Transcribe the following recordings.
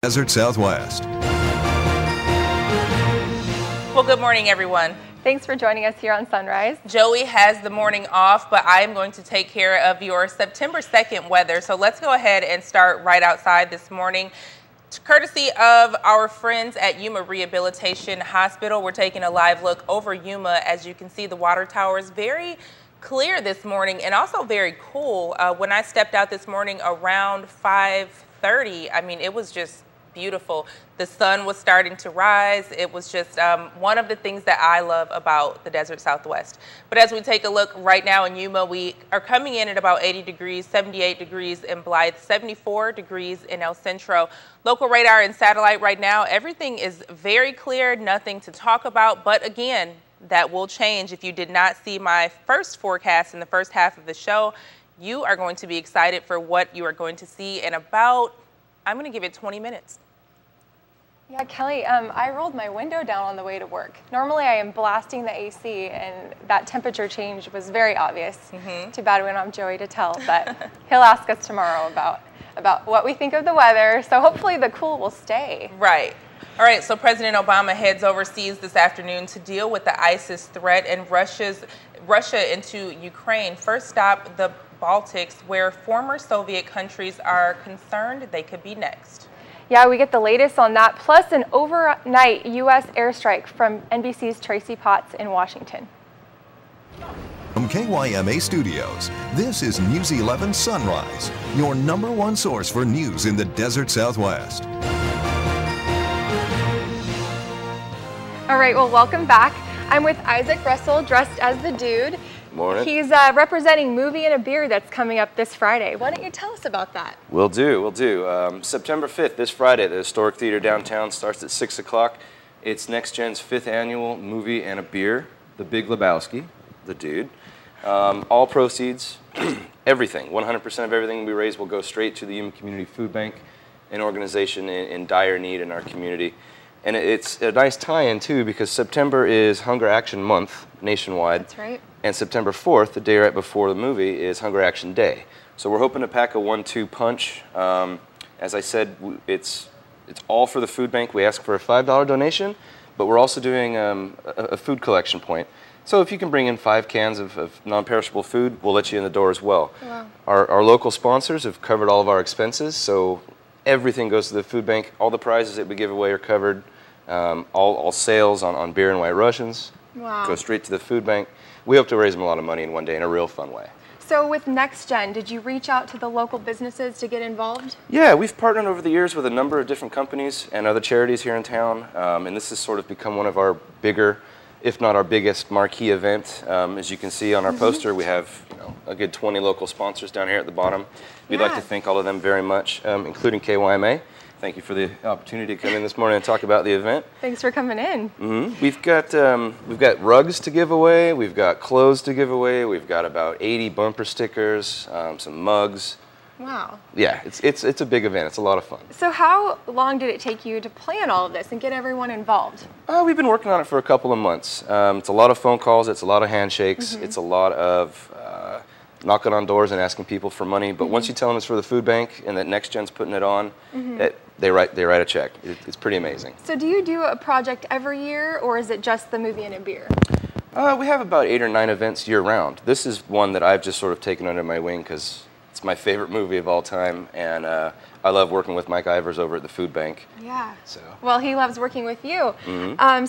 Desert Southwest. Well, good morning, everyone. Thanks for joining us here on Sunrise. Joey has the morning off, but I am going to take care of your September 2nd weather. So let's go ahead and start right outside this morning. Courtesy of our friends at Yuma Rehabilitation Hospital, we're taking a live look over Yuma. As you can see, the water tower is very clear this morning and also very cool. When I stepped out this morning around 5:30, I mean, it was just beautiful. The sun was starting to rise. It was just one of the things that I love about the Desert Southwest. But as we take a look right now in Yuma, we are coming in at about 80 degrees, 78 degrees in Blythe, 74 degrees in El Centro. Local radar and satellite right now, everything is very clear, nothing to talk about. But again, that will change. If you did not see my first forecast in the first half of the show, you are going to be excited for what you are going to see in about, I'm going to give it 20 minutes. Yeah, Kelly, I rolled my window down on the way to work. Normally I am blasting the AC, and that temperature change was very obvious. Too bad we don't have Joey to tell, but he'll ask us tomorrow about what we think of the weather. So hopefully the cool will stay. Right. All right, so President Obama heads overseas this afternoon to deal with the ISIS threat and Russia into Ukraine. First stop, the Baltics, where former Soviet countries are concerned they could be next. Yeah, we get the latest on that, plus an overnight U.S. airstrike from NBC's Tracy Potts in Washington. From KYMA Studios, this is News 11 Sunrise, your #1 source for news in the Desert Southwest. All right, well, welcome back. I'm with Isaac Russell, dressed as the dude. Morning. He's representing Movie and a Beer that's coming up this Friday. Why don't you tell us about that? Will do. September 5th, this Friday, the Historic Theater downtown starts at 6 o'clock. It's Next Gen's 5th annual Movie and a Beer, The Big Lebowski, the dude. All proceeds, everything, 100% of everything we raise will go straight to the Yuma Community Food Bank, an organization in dire need in our community. And it's a nice tie-in, too, because September is Hunger Action Month nationwide. That's right. And September 4th, the day right before the movie, is Hunger Action Day. So we're hoping to pack a 1-2 punch. As I said, it's all for the food bank. We ask for a $5 donation, but we're also doing a food collection point. So if you can bring in 5 cans of non-perishable food, we'll let you in the door as well. Wow. Our local sponsors have covered all of our expenses, so everything goes to the food bank. All the prizes that we give away are covered. All sales on beer and White Russians go straight to the food bank. We hope to raise them a lot of money in one day in a real fun way. So with Next Gen, did you reach out to the local businesses to get involved? Yeah, we've partnered over the years with a number of different companies and other charities here in town, and this has sort of become one of our bigger, if not our biggest, marquee event. As you can see on our poster, we have a good 20 local sponsors down here at the bottom. We'd like to thank all of them very much, including KYMA. Thank you for the opportunity to come in this morning and talk about the event. Thanks for coming in. We've got rugs to give away. We've got clothes to give away. We've got about 80 bumper stickers, some mugs. Wow. Yeah, it's a big event. It's a lot of fun. So how long did it take you to plan all of this and get everyone involved? We've been working on it for a couple of months. It's a lot of phone calls. It's a lot of handshakes. It's a lot of knocking on doors and asking people for money. But once you tell them it's for the food bank and that Next Gen's putting it on, they write a check. It's pretty amazing. So do you do a project every year, or is it just the Movie and a Beer? We have about 8 or 9 events year-round. This is one that I've just sort of taken under my wing because it's my favorite movie of all time, and I love working with Mike Ivers over at the food bank. Yeah. So. Well, he loves working with you.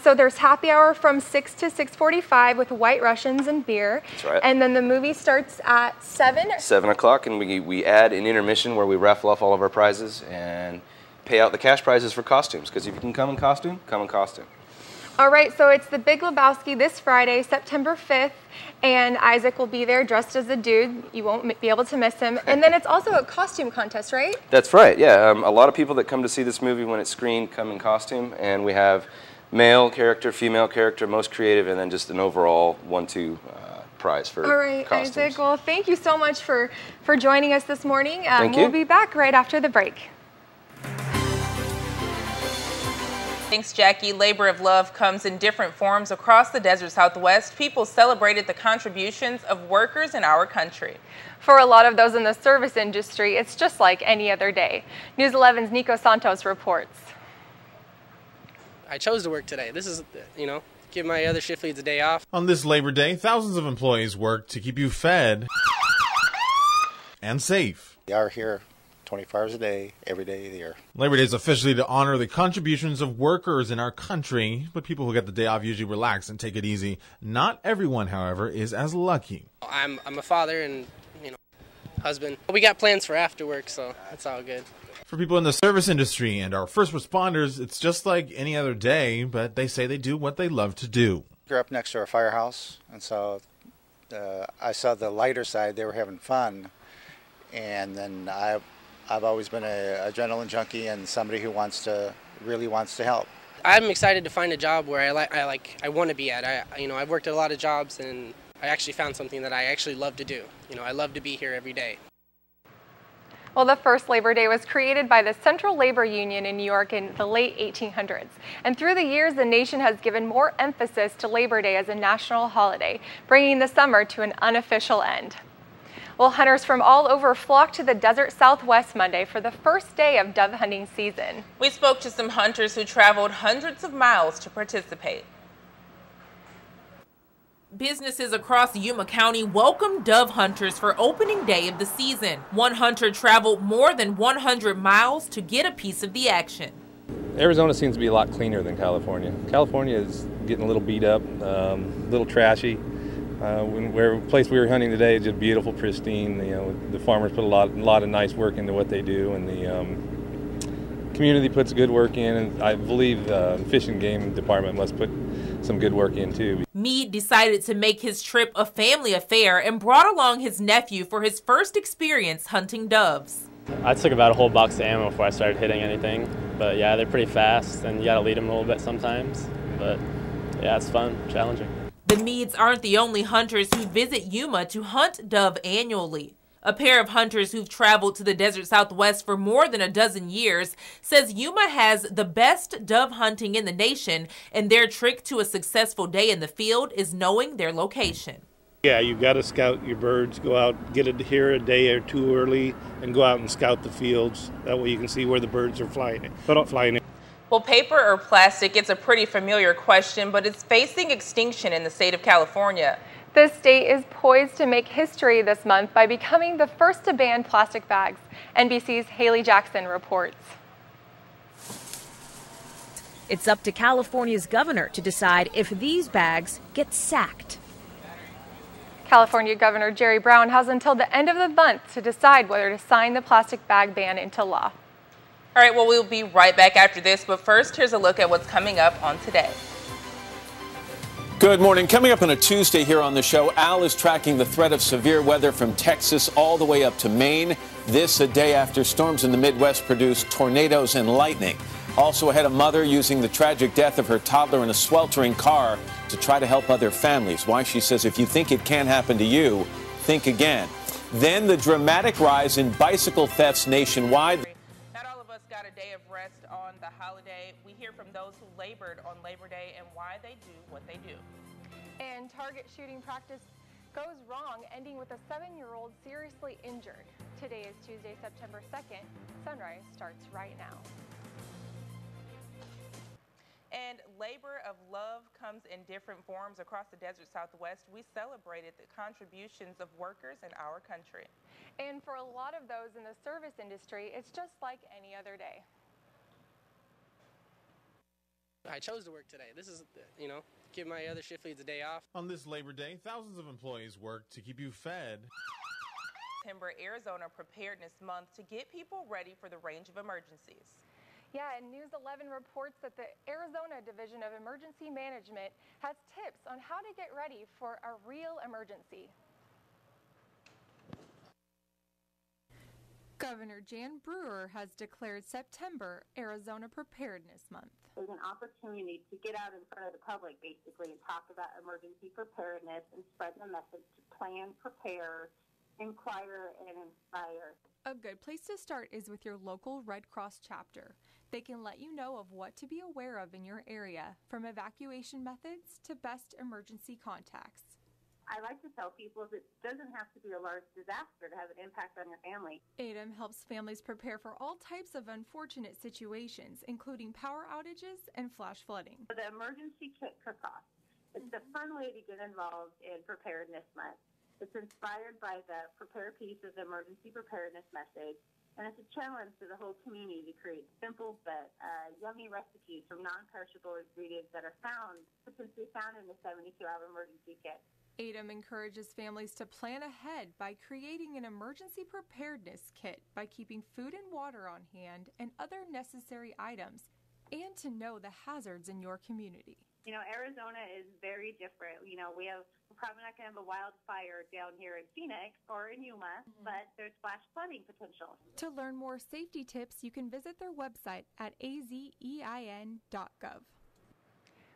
So there's happy hour from 6 to 6:45 with White Russians and beer. That's right. And then the movie starts at 7? 7 o'clock, and we add an intermission where we raffle off all of our prizes and pay out the cash prizes for costumes, because if you can come in costume, come in costume. All right, so it's the Big Lebowski this Friday, September 5th, and Isaac will be there dressed as a dude. You won't be able to miss him. And then it's also a costume contest, right? That's right, yeah. A lot of people that come to see this movie when it's screened come in costume, and we have male character, female character, most creative, and then just an overall 1-2 prize for All right, costumes. Isaac, well, thank you so much for joining us this morning. Thank you. We'll be back right after the break. Thanks, Jackie. Labor of Love comes in different forms across the desert Southwest. People celebrated the contributions of workers in our country. For a lot of those in the service industry, it's just like any other day. News 11's Nico Santos reports. I chose to work today. This is, give my other shift leads a day off. On this Labor Day, thousands of employees work to keep you fed and safe. We are here 24 hours a day, every day of the year. Labor Day is officially to honor the contributions of workers in our country, but people who get the day off usually relax and take it easy. Not everyone, however, is as lucky. I'm a father and, husband. We got plans for after work, so it's all good. For people in the service industry and our first responders, it's just like any other day, but they say they do what they love to do. We grew up next to our firehouse, and so I saw the lighter side. They were having fun, and then I've always been a adrenaline junkie and somebody who really wants to help. I'm excited to find a job where I want to be at. I've worked at a lot of jobs, and I actually found something that I actually love to do. I love to be here every day. Well, the first Labor Day was created by the Central Labor Union in New York in the late 1800s. And through the years, the nation has given more emphasis to Labor Day as a national holiday, bringing the summer to an unofficial end. Well, hunters from all over flocked to the desert Southwest Monday for the first day of dove hunting season. We spoke to some hunters who traveled hundreds of miles to participate. Businesses across Yuma County welcomed dove hunters for opening day of the season. One hunter traveled more than 100 miles to get a piece of the action. Arizona seems to be a lot cleaner than California. California is getting a little beat up, a little trashy. The place we were hunting today is just beautiful, pristine. The farmers put a lot of nice work into what they do, and the community puts good work in. And I believe the Fish and Game Department must put some good work in too. Meade decided to make his trip a family affair and brought along his nephew for his first experience hunting doves. I took about a whole box of ammo before I started hitting anything, but yeah, they're pretty fast and you gotta lead them a little bit sometimes, but yeah, it's fun, challenging. The Meades aren't the only hunters who visit Yuma to hunt dove annually. A pair of hunters who've traveled to the desert Southwest for more than a dozen years says Yuma has the best dove hunting in the nation, and their trick to a successful day in the field is knowing their location. Yeah, you got to scout your birds, go out, get it here a day or two early, and go out and scout the fields. That way you can see where the birds are flying. Well, paper or plastic, it's a pretty familiar question, but it's facing extinction in the state of California. The state is poised to make history this month by becoming the first to ban plastic bags. NBC's Haley Jackson reports. It's up to California's governor to decide if these bags get sacked. California Governor Jerry Brown has until the end of the month to decide whether to sign the plastic bag ban into law. All right, well, we'll be right back after this, but first, here's a look at what's coming up on today. Good morning. Coming up on a Tuesday here on the show, Al is tracking the threat of severe weather from Texas all the way up to Maine. This a day after storms in the Midwest produced tornadoes and lightning. Also ahead, a mother using the tragic death of her toddler in a sweltering car to try to help other families. Why she says if you think it can happen to you, think again. Then the dramatic rise in bicycle thefts nationwide. Not all of us got a day of rest on the holiday. We hear from those who labored on Labor Day and why they do what they do. And target shooting practice goes wrong, ending with a 7-year-old seriously injured. Today is Tuesday, September 2nd. Sunrise starts right now. And Labor of Love comes in different forms across the desert Southwest. We celebrated the contributions of workers in our country. And for a lot of those in the service industry, it's just like any other day. I chose to work today. This is, give my other shift leads a day off. On this Labor Day, thousands of employees work to keep you fed. September, Arizona Preparedness Month to get people ready for the range of emergencies. Yeah, and News 11 reports that the Arizona Division of Emergency Management has tips on how to get ready for a real emergency. Governor Jan Brewer has declared September Arizona Preparedness Month. There's an opportunity to get out in front of the public, basically, and talk about emergency preparedness and spread the message to plan, prepare, inquire, and inspire. A good place to start is with your local Red Cross chapter. They can let you know of what to be aware of in your area, from evacuation methods to best emergency contacts. I like to tell people it doesn't have to be a large disaster to have an impact on your family. ADEM helps families prepare for all types of unfortunate situations, including power outages and flash flooding. The emergency kit cook-off. It's a fun way to get involved in Preparedness Month. It's inspired by the Prepare Pieces emergency preparedness message, and it's a challenge to the whole community to create simple but yummy recipes from non-perishable ingredients that are potentially found in the 72-hour emergency kit. ADEM encourages families to plan ahead by creating an emergency preparedness kit by keeping food and water on hand and other necessary items, and to know the hazards in your community. You know, Arizona is very different. You know, we're probably not going to have a wildfire down here in Phoenix or in Yuma, but there's flash flooding potential. To learn more safety tips, you can visit their website at azein.gov.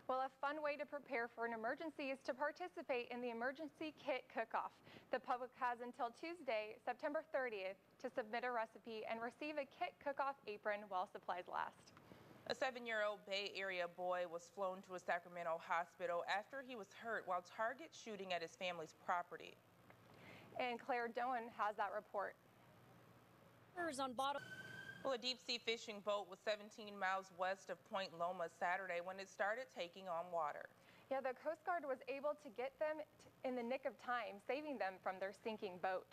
Well, a fun way to prepare for an emergency is to participate in the Emergency Kit Cook-Off. The public has until Tuesday, September 30th, to submit a recipe and receive a kit cook-off apron while supplies last. A 7-year-old Bay Area boy was flown to a Sacramento hospital after he was hurt while target shooting at his family's property. And Claire Doan has that report. Well, a deep-sea fishing boat was 17 miles west of Point Loma Saturday when it started taking on water. Yeah, the Coast Guard was able to get them in the nick of time, saving them from their sinking boat.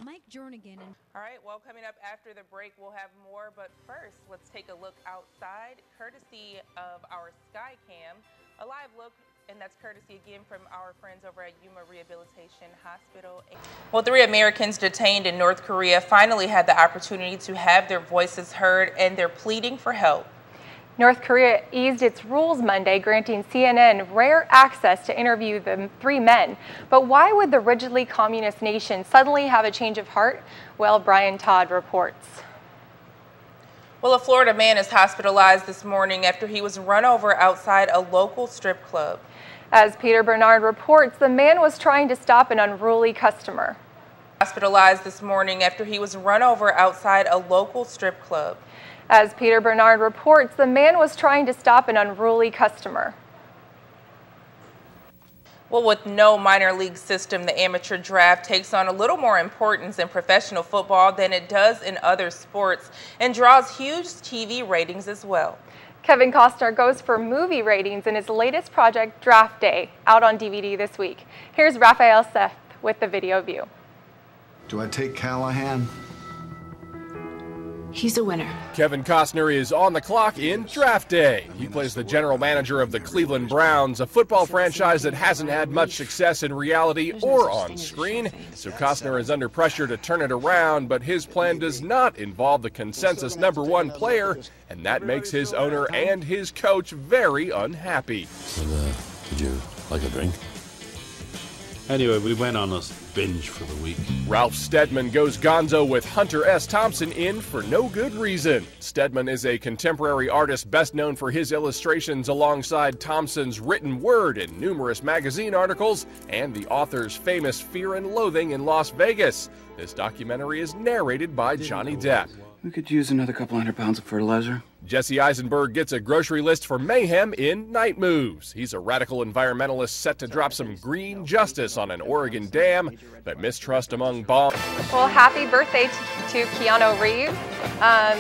Mike Jernigan. All right, well, coming up after the break, we'll have more. But first, let's take a look outside, courtesy of our Skycam. A live look, and that's courtesy again from our friends over at Yuma Rehabilitation Hospital. Well, 3 Americans detained in North Korea finally had the opportunity to have their voices heard, and they're pleading for help. North Korea eased its rules Monday, granting CNN rare access to interview the 3 men. But why would the rigidly communist nation suddenly have a change of heart? Well, Brian Todd reports. Well, a Florida man is hospitalized this morning after he was run over outside a local strip club. As Peter Bernard reports, the man was trying to stop an unruly customer. Hospitalized this morning after he was run over outside a local strip club. As Peter Bernard reports, the man was trying to stop an unruly customer. Well, with no minor league system, the amateur draft takes on a little more importance in professional football than it does in other sports and draws huge TV ratings as well. Kevin Costner goes for movie ratings in his latest project, Draft Day, out on DVD this week. Here's Raphael Seth with the video view. Do I take Callahan? He's a winner. Kevin Costner is on the clock in Draft Day. He plays the general manager of the Cleveland Browns, a football franchise that hasn't had much success in reality or on screen. So Costner is under pressure to turn it around, but his plan does not involve the consensus #1 player, and that makes his owner and his coach very unhappy. So, did you like a drink? Anyway, we went on a binge for the week. Ralph Steadman goes gonzo with Hunter S. Thompson in for no good reason. Steadman is a contemporary artist best known for his illustrations alongside Thompson's written word in numerous magazine articles and the author's famous Fear and Loathing in Las Vegas. This documentary is narrated by Johnny Depp. We could use another couple $100 of fertilizer. Jesse Eisenberg gets a grocery list for mayhem in Night Moves. He's a radical environmentalist set to drop some green justice on an Oregon dam, but mistrust among bomb. Well, happy birthday to Keanu Reeves.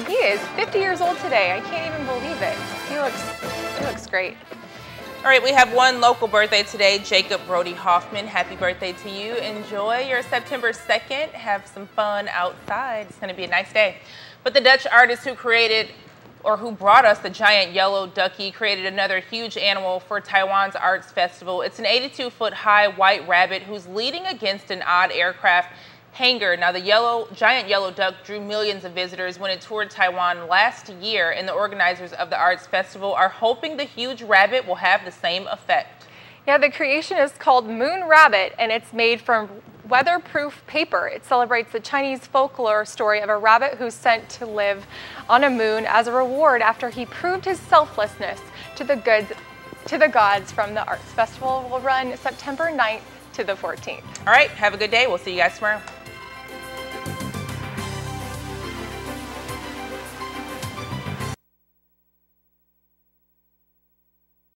He is 50 years old today. I can't even believe it. He looks great. All right, we have one local birthday today, Jacob Brody Hoffman. Happy birthday to you. Enjoy your September 2nd. Have some fun outside. It's going to be a nice day. But the Dutch artist who brought us the giant yellow ducky created another huge animal for Taiwan's Arts Festival. It's an 82-foot high white rabbit who's leading against an odd aircraft hangar. Now, the giant yellow duck drew millions of visitors when it toured Taiwan last year, and the organizers of the Arts Festival are hoping the huge rabbit will have the same effect. Yeah, the creation is called Moon Rabbit, and it's made from weatherproof paper. It celebrates the Chinese folklore story of a rabbit who's sent to live on a moon as a reward after he proved his selflessness to the gods from the Arts Festival. Will run September 9th to the 14th. All right, have a good day. We'll see you guys tomorrow.